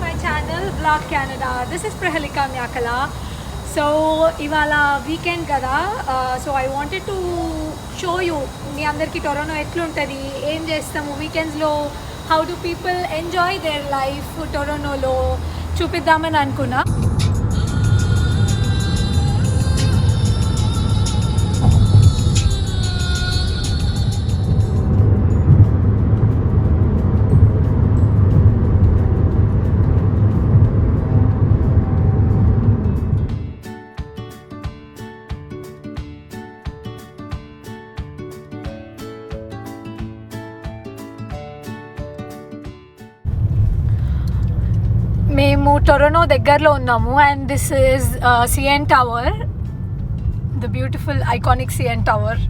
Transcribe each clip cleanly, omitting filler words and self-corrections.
my channel Vlog Canada. This is Prahalicka Myakala. So ivala weekend kada, so I wanted to show you మీ అందరికి Toronto ఎట్లుంటది, ఏం చేస్తాము weekends లో, how do people enjoy their life టొరంటోలో చూపిద్దామని అనుకున్నా. మేము Toronto దగ్గరలో ఉన్నాము and this is CN tower, the beautiful iconic CN tower.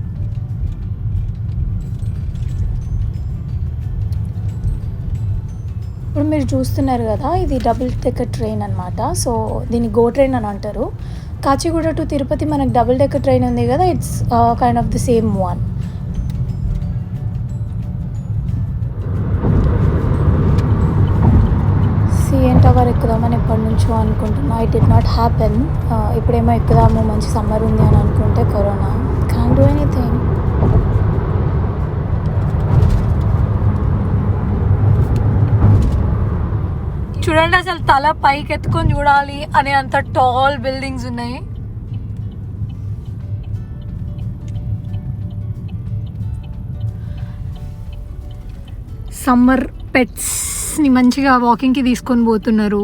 ఇప్పుడు మీరు చూస్తున్నారు కదా, ఇది డబుల్ డెక్కర్ ట్రైన్ అనమాట. సో దీన్ని గో ట్రైన్ అని అంటారు. కాచిగూడ టు తిరుపతి మనకు డబుల్ డెక్కర్ ట్రైన్ ఉంది కదా, it's kind of the same one. CN Tower ఎక్కుదామని ఎప్పటి నుంచో అనుకుంటున్నా, ఇట్ డిడ్ నాట్ హ్యాపెన్. ఇప్పుడేమో ఎక్కుదాము, మంచి సమ్మర్ ఉంది అని అనుకుంటే కరోనా, కాంట్ డూ ఎనీథింగ్. చూడండి, అసలు తల పైకి ఎత్తుకొని చూడాలి అనే అంత టాల్ బిల్డింగ్స్ ఉన్నాయి. సమ్మర్ పెట్స్ని మంచిగా వాకింగ్కి తీసుకొని పోతున్నారు.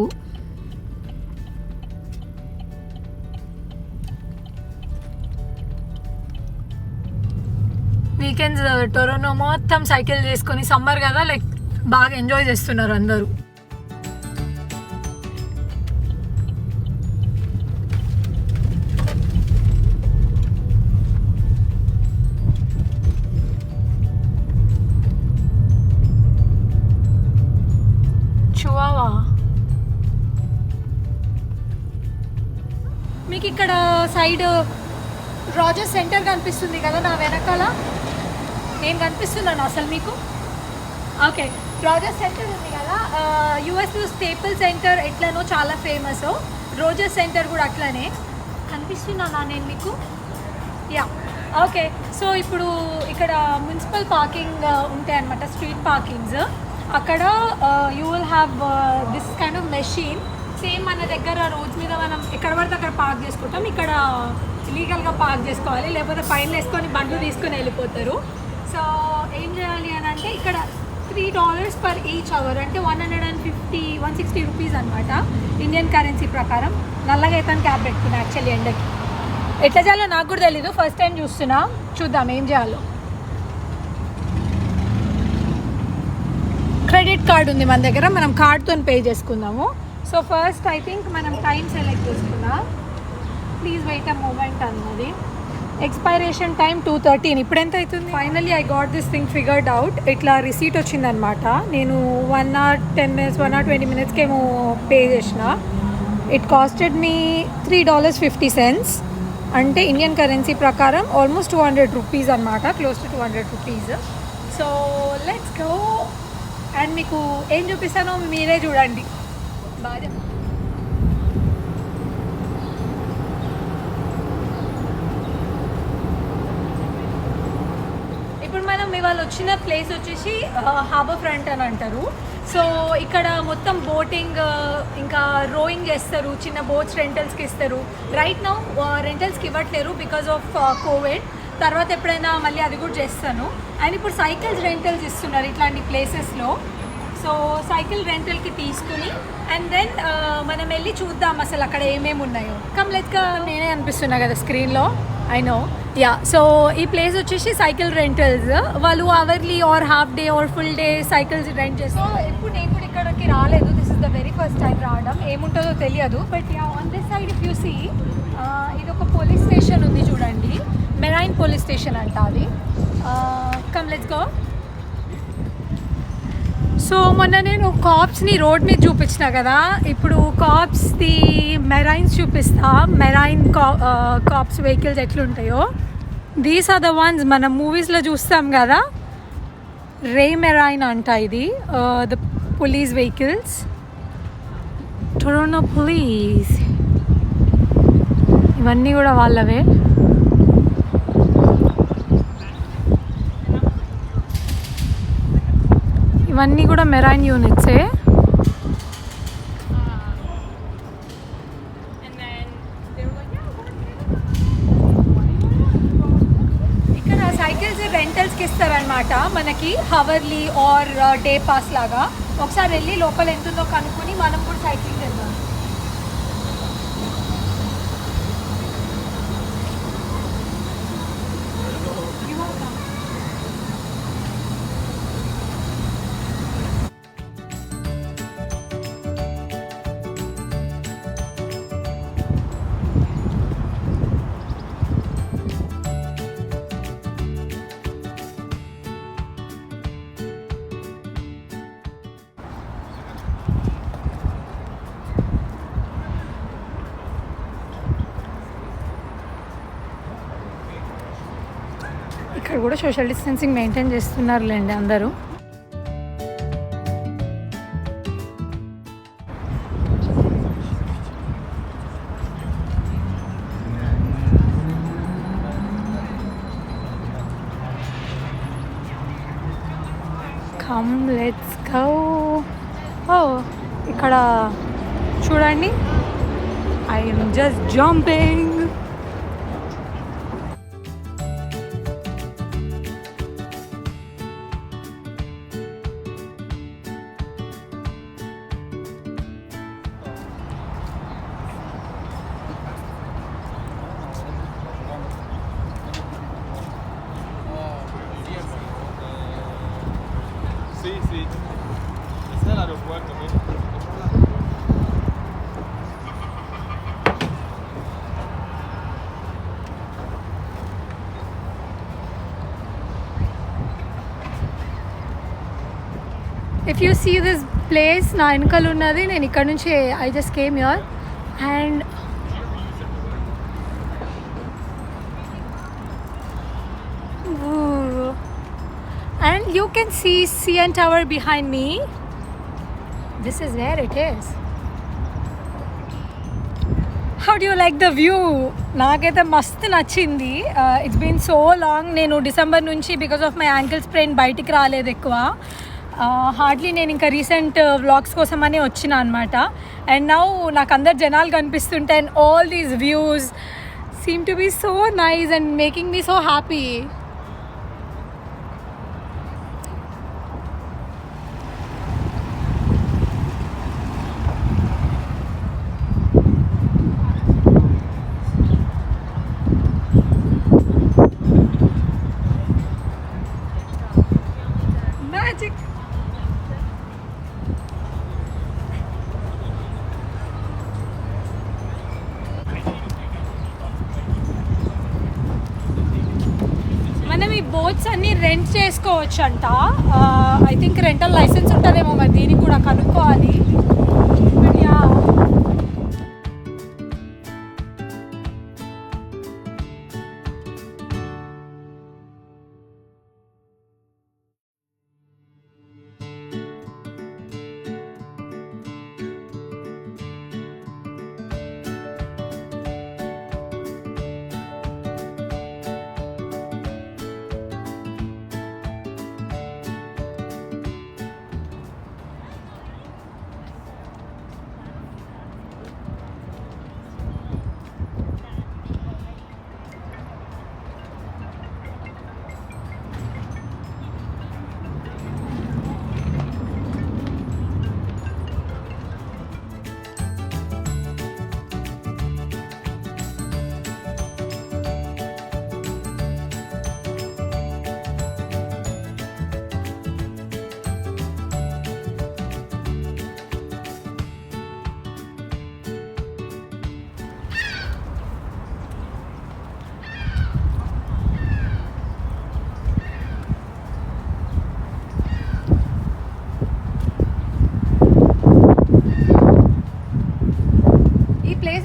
వీకెండ్స్ టొరంటో మొత్తం సైకిల్ చేసుకొని, సమ్మర్ కదా, లైక్ బాగా ఎంజాయ్ చేస్తున్నారు అందరూ. మీకు ఇక్కడ సైడ్ రాజర్ సెంటర్ కనిపిస్తుంది కదా నా వెనకాల, నేను కనిపిస్తున్నాను అసలు మీకు. ఓకే, రాజర్ సెంటర్ ఉంది కదా, యుఎస్లో స్టేపుల్ సెంటర్ ఎట్లనో చాలా ఫేమస్, రోజర్ సెంటర్ కూడా అట్లనే. కనిపిస్తున్నానా నేను మీకు? Yeah, okay. సో ఇప్పుడు ఇక్కడ మున్సిపల్ పార్కింగ్ ఉంటాయి అన్నమాట, స్ట్రీట్ పార్కింగ్స్. అక్కడ you will have this kind of machine. Same మన దగ్గర రోడ్ మీద మనం ఎక్కడ పడితే అక్కడ పార్క్ చేసుకుంటాం, ఇక్కడ లీగల్గా పార్క్ చేసుకోవాలి, లేకపోతే ఫైన్లు వేసుకొని బండ్లు తీసుకొని వెళ్ళిపోతారు. సో ఏం చేయాలి అని అంటే, ఇక్కడ $3 per each hour, అంటే 160 రూపీస్ అనమాట ఇండియన్ కరెన్సీ ప్రకారం. నల్లగా అయితే క్యాబ్ పెట్టుకున్నా యాక్చువల్లీ ఎండకి. ఎట్లా చేయాలో నాకు కూడా తెలీదు, ఫస్ట్ టైం చూస్తున్నా, చూద్దాం ఏం చేయాలో. క్రెడిట్ కార్డ్ ఉంది మన దగ్గర, మనం కార్డ్తో పే చేసుకుందాము. సో ఫస్ట్ ఐ థింక్ మనం టైం సెలెక్ట్ చేసుకుందాం. ప్లీజ్ వెయిట్ అ మూమెంట్ అన్నది. Expiration time 2:13. ఇప్పుడు ఎంత అవుతుంది? Finally I got this thing figured out. ఇట్లా రిసీట్ వచ్చిందనమాట. నేను 1 hour 10 minutes 1 hour 20 minutesకి ఏమో పే చేసిన. ఇట్ కాస్టెడ్ మీ $3.50, అంటే ఇండియన్ కరెన్సీ ప్రకారం ఆల్మోస్ట్ 200 రూపీస్ అనమాట, close to 200 rupees. So let's go. And మీకు ఏం చూపిస్తానో మీరే చూడండి బాగా. ఇప్పుడు మనం ఇవాళ వచ్చిన ప్లేస్ వచ్చేసి హార్బర్ ఫ్రంట్ అని అంటారు. సో ఇక్కడ మొత్తం బోటింగ్ ఇంకా రోయింగ్ చేస్తారు, చిన్న బోట్స్ రెంటల్స్కి ఇస్తారు. రైట్ నౌ రెంటల్స్కి ఇవ్వట్లేరు బికాజ్ ఆఫ్ కోవిడ్. తర్వాత ఎప్పుడైనా మళ్ళీ అది కూడా చేస్తాను. అండ్ ఇప్పుడు సైకిల్స్ రెంటల్స్ ఇస్తున్నారు ఇట్లాంటి ప్లేసెస్లో. సో సైకిల్ రెంటల్కి తీసుకుని అండ్ దెన్ మనం వెళ్ళి చూద్దాం అసలు అక్కడ ఏమేమి ఉన్నాయో. Come let's go. నేనే అనిపిస్తున్నా కదా స్క్రీన్లో, ఐ నో. యా, సో ఈ ప్లేస్ వచ్చేసి సైకిల్ రెంటల్స్. వాళ్ళు hourly or half day or full day cycles rent చేస్తారు. ఎప్పుడు నేను కూడా ఇక్కడికి రాలేదు, this is the very first time రావడం. ఏముంటుందో తెలియదు. But ya, on this side if you see, ఇది ఒక పోలీస్ స్టేషన్ ఉంది చూడండి, మెరైన్ పోలీస్ స్టేషన్ అంట అది. Come let's go. సో మొన్న నేను కాప్స్ని రోడ్ మీద చూపించిన కదా, ఇప్పుడు కాప్స్ది మెరైన్స్ చూపిస్తా. మెరైన్ కాప్స్ వెహికల్స్ ఎట్లుంటాయో. దీస్ ఆర్ ద వన్స్ మనం మూవీస్లో చూస్తాం కదా, రే మెరైన్ అంట ఇది, the police vehicles. Toronto police. ఇవన్నీ కూడా వాళ్ళవే. ఇవన్నీ కూడా మెరైన్ యూనిట్సే. ఇక్కడ సైకిల్స్ రెంటల్స్కి ఇస్తారనమాట మనకి, హవర్లీ ఆర్ డే పాస్ లాగా. ఒకసారి వెళ్ళి లోపల ఎంత ఉందో కనుక్కొని మనం కూడా సైక్లింగ్ చేద్దాం. ఇక్కడ కూడా సోషల్ డిస్టెన్సింగ్ మెయింటైన్ చేస్తున్నారులేండి అందరూ. Come let's go. ఓ ఇక్కడ చూడండి, I am just jumping. Sí. Ese es el aeropuerto, mira. If you see this place, నా వెనకాల ఉన్నది, నేను ఇక్కడ నుంచి I just came here and you can see CN Tower behind me. This is where it is. How do you like the view? నాకైతే మస్తు నచ్చింది. It's been so long. నేను డిసెంబర్ నుంచి because of my ankle sprain బయటికి రాలేదు ఎక్కువ. Hardly నేను ఇంకా రీసెంట్ వ్లాగ్స్ కోసమని వచ్చిన అనమాట. అండ్ నౌ నాకు అందరు జనాలు కనిపిస్తుంటే and all these views seem to be so nice and making me so happy. మనం ఈ బోట్స్ అన్ని రెంట్ చేసుకోవచ్చు అంట. ఐ థింక్ రెంటల్ లైసెన్స్ ఉంటుందేమో, మరి దీనికి కూడా కనుక్కోవాలి. బట్ యా,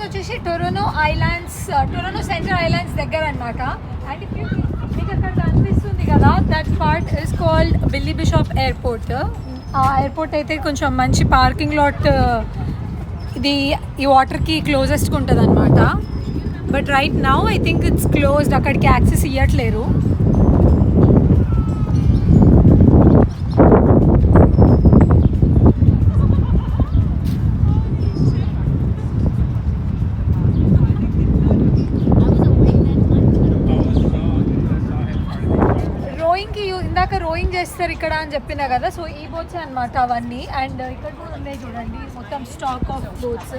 వచ్చేసి టొరంటో సెంటర్ ఐలాండ్స్ దగ్గర అనమాట. అండ్ మీకు అక్కడ కనిపిస్తుంది కదా, that part is called Billy Bishop airport. ఆ ఎయిర్పోర్ట్ అయితే కొంచెం మంచి పార్కింగ్ లాట్ ఇది ఈ వాటర్కి క్లోజెస్ట్గా ఉంటుంది అనమాట. But right now I think it's closed, అక్కడికి యాక్సెస్ ఇవ్వట్లేరు. ఇందాక రోయింగ్ చేస్తారు ఇక్కడ అని చెప్పినా కదా, సో ఈ బోట్స్ అనమాట అవన్నీ. అండ్ ఇక్కడ కూడా ఉన్నాయి చూడండి, మొత్తం stock of boats.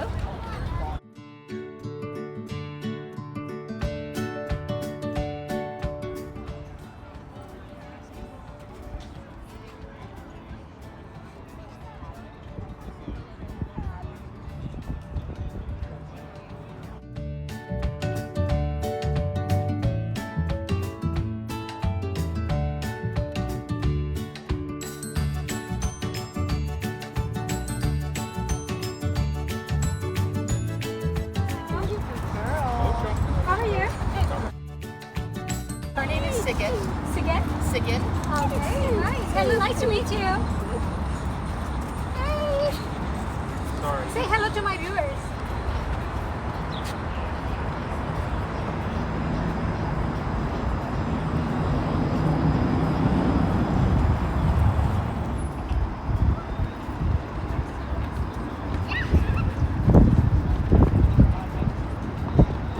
Her name is Sigit. Sigit? Sigit. Okay, nice. Hello, nice to meet you. Hey. Sorry. Say hello to my viewers.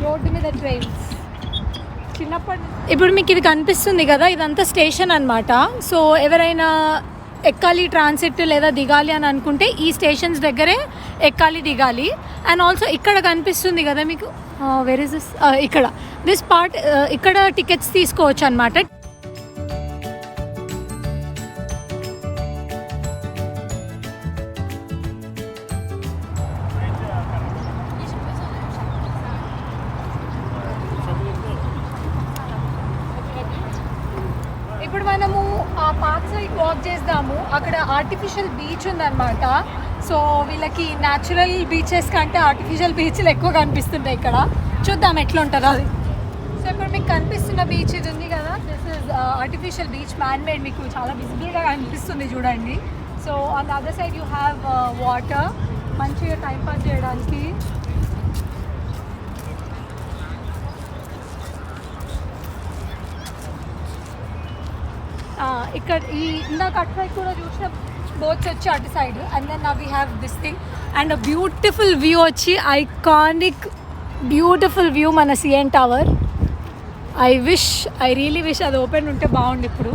Road మీద ట్రైన్స్ చిన్నప్పటి. ఇప్పుడు మీకు ఇది కనిపిస్తుంది కదా, ఇదంతా స్టేషన్ అనమాట. సో ఎవరైనా ఎక్కాలి ట్రాన్సిట్ లేదా దిగాలి అని అనుకుంటే ఈ స్టేషన్స్ దగ్గరే ఎక్కాలి దిగాలి. అండ్ ఆల్సో ఇక్కడ కనిపిస్తుంది కదా మీకు, వేర్ ఇస్ దిస్, ఇక్కడ దిస్ పార్ట్, ఇక్కడ టికెట్స్ తీసుకోవచ్చు అనమాట. ఇప్పుడు మనము ఆ పార్క్ సైడ్ వాక్ చేద్దాము. అక్కడ ఆర్టిఫిషియల్ బీచ్ ఉందన్నమాట. సో వీళ్ళకి న్యాచురల్ బీచెస్ కంటే ఆర్టిఫిషియల్ బీచ్లు ఎక్కువ కనిపిస్తుంటాయి ఇక్కడ. చూద్దాం ఎట్లా ఉంటుందో అది. సో ఇప్పుడు మీకు కనిపిస్తున్న బీచ్ ఇది ఉంది కదా, this is artificial beach, man made. మీకు చాలా విజిబుల్గా కనిపిస్తుంది చూడండి. So on the other side you have water, మంచిగా టైం పాస్ చేయడానికి. ఇక్కడ ఈ ఇందాక అటు సైడ్ కూడా చూసిన బోట్స్ వచ్చి అటు side. And then we have this thing and beautiful view వచ్చి, ఐకానిక్ బ్యూటిఫుల్ వ్యూ మన CN tower. I really wish అది ఓపెన్ ఉంటే బాగుండు ఇప్పుడు.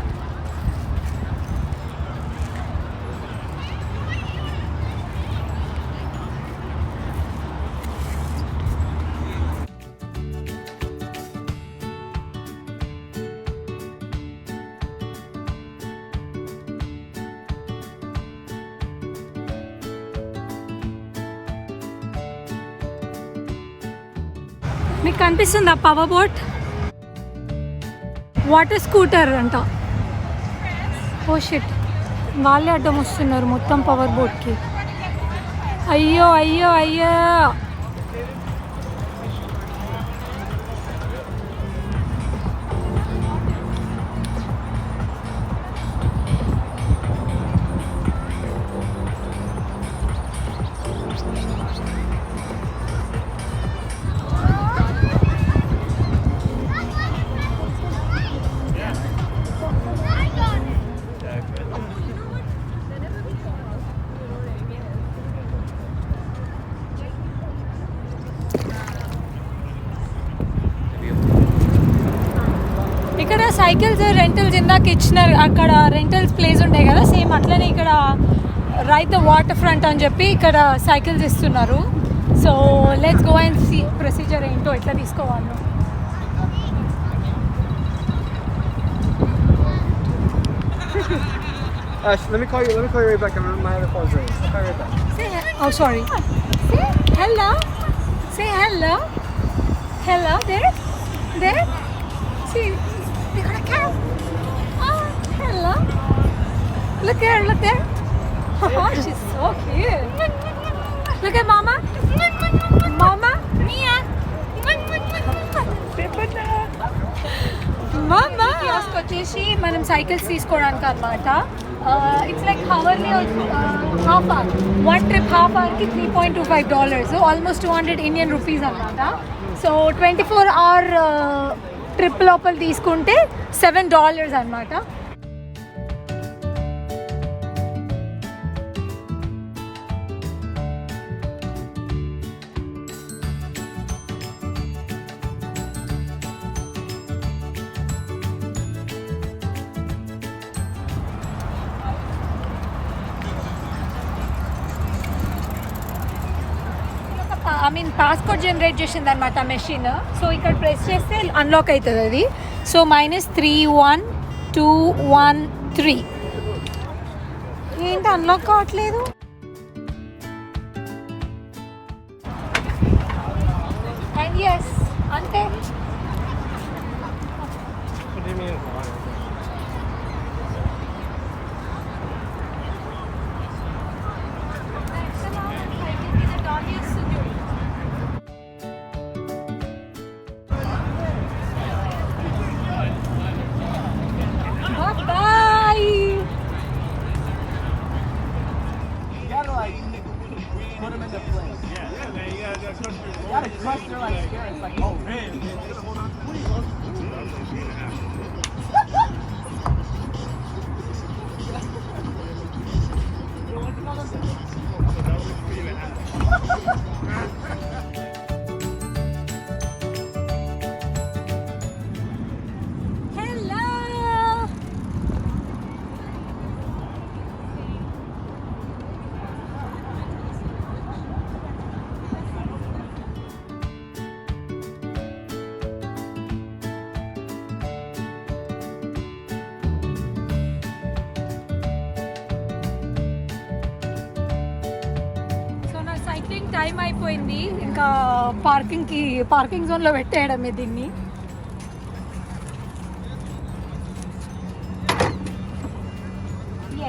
మీకు కనిపిస్తుందా పవర్ బోట్, వాటర్ స్కూటర్ అంట. ఓ షిట్, వాళ్ళే అడ్డం వస్తున్నారు మొత్తం పవర్ బోట్కి. అయ్యో అయ్యో అయ్యో. ఇక్కడ సైకిల్స్ రెంటల్స్ ఇందాక ఇచ్చినారు, అక్కడ రెంటల్స్ ప్లేస్ ఉండే కదా, సేమ్ అట్లనే ఇక్కడ రైట్ ద వాటర్ ఫ్రంట్ అని చెప్పి ఇక్కడ సైకిల్స్ ఇస్తున్నారు. So let's go and see procedure ఏంటో, ఎట్లా తీసుకోవాలి. Let me call you right back. My other phone's ringing. I'll call you right back. Oh, sorry. Say hello. Say hello. Hello. There. See, they got a cow. Oh, hello. Look there. Oh, she's so cute. Look at Mama. Mama. Mia. Mama. Kiosk వచ్చేసి మనం cycles తీసుకోవడానికి అనమాట. It's like hourly half hour. One trip half hour ki $3.25. So almost 200 Indian rupees annata. So 24-hour trip lopal తీసుకుంటే $7 annata. I mean passport generate చేసింది అనమాట machine. So ఇక్కడ press చేస్తే unlock అవుతుంది అది. సో -31213 ఏంటి అన్లాక్ కావట్లేదు. అండ్ ఎస్ అంతే. What do you mean? Time అయిపోయింది. ఇంకా పార్కింగ్ జోన్లో పెట్టేయడమే దీన్ని.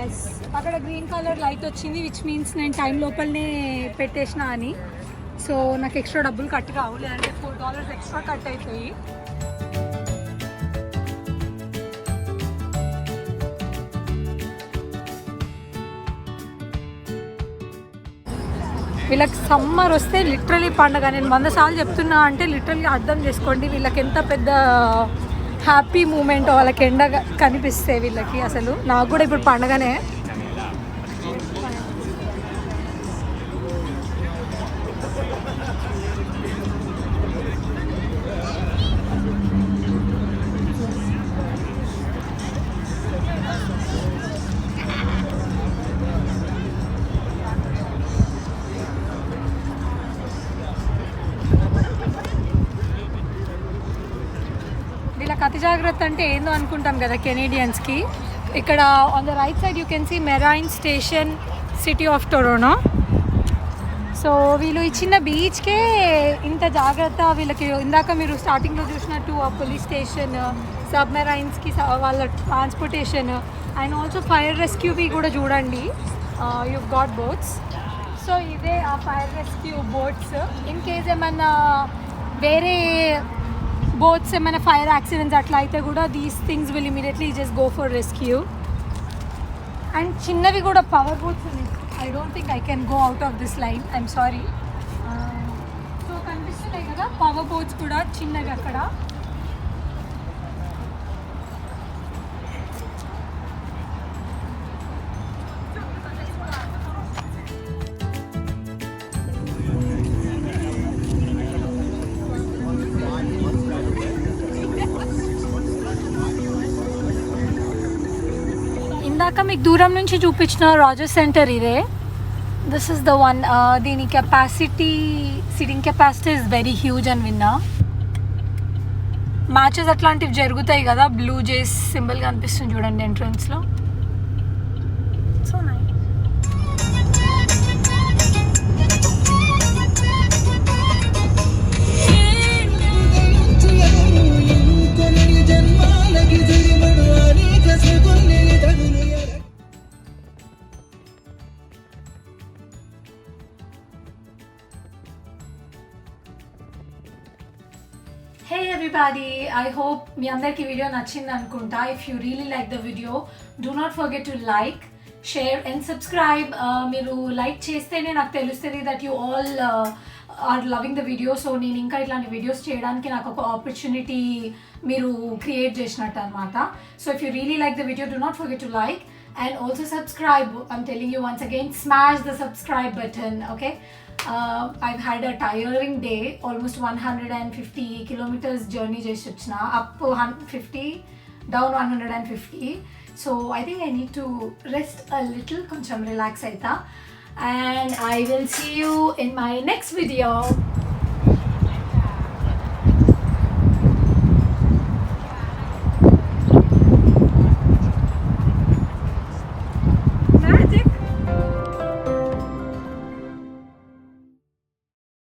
ఎస్, అక్కడ గ్రీన్ కలర్ లైట్ వచ్చింది, విచ్ మీన్స్ నేను టైం లోపలనే పెట్టేసిన అని. సో నాకు ఎక్స్ట్రా డబ్బులు కట్ కావు, లేదంటే $4 ఎక్స్ట్రా కట్ అవుతాయి. వీళ్ళకి సమ్మర్ వస్తే లిటరలీ పండగ. నేను 100 సార్లు చెప్తున్నా అంటే లిటరలీ అర్థం చేసుకోండి వీళ్ళకి ఎంత పెద్ద హ్యాపీ మూమెంట్. వాళ్ళకి ఎండ కనిపిస్తే వీళ్ళకి అసలు. నాకు కూడా ఇప్పుడు పండగనే. అతి జాగ్రత్త అంటే ఏందో అనుకుంటాం కదా కెనేడియన్స్కి. ఇక్కడ on the right side you can see marine station, city of Toronto. So వీళ్ళు ఈ చిన్న బీచ్కే ఇంత జాగ్రత్త. వీళ్ళకి ఇందాక మీరు స్టార్టింగ్లో చూసినట్టు ఆ పోలీస్ స్టేషన్, సబ్మెరైన్స్కి వాళ్ళ ట్రాన్స్పోర్టేషన్, అండ్ ఆల్సో ఫైర్ రెస్క్యూవి కూడా చూడండి. You got boats. సో ఇదే ఆ fire rescue boats. In case ఏమన్నా వేరే బోట్స్ ఏమైనా ఫైర్ యాక్సిడెంట్స్ అట్లా అయితే కూడా these things will immediately just go for rescue. And చిన్నవి కూడా పవర్ బోట్స్ ఉన్నాయి. I don't think I can go out of this line, I'm sorry. So కనిపిస్తున్నాయి కదా పవర్ బోట్స్ కూడా చిన్నవి అక్కడ. ఇందాక మీకు దూరం నుంచి చూపించిన రాజర్ సెంటర్ ఇదే. This is the one. దీని capacity, sitting capacity is very huge అని విన్నా. మ్యాచెస్ అట్లాంటివి జరుగుతాయి కదా, బ్లూ జేస్ సింబల్ కనిపిస్తుంది చూడండి ఎంట్రన్స్లో. So nice. Hey everybody, I hope మీ అందరికి వీడియో నచ్చింది అనుకుంటా. If you really like the video, do not forget to like, share and subscribe. మీరు లైక్ చేస్తేనే నాకు తెలుస్తుంది that you all are loving the video. So నేను ఇంకా ఇట్లాంటి వీడియోస్ చేయడానికి నాకు ఒక ఆపర్చునిటీ మీరు క్రియేట్ చేసినట్టు అనమాట. So if you really like the video, do not forget to like and also subscribe. I'm telling you once again, smash the subscribe button, okay? I've had a tiring day, almost 150 kilometers journey just వచ్చిna, up 150, down 150. So I think I need to rest a little, koncham relax aita, and I will see you in my next video.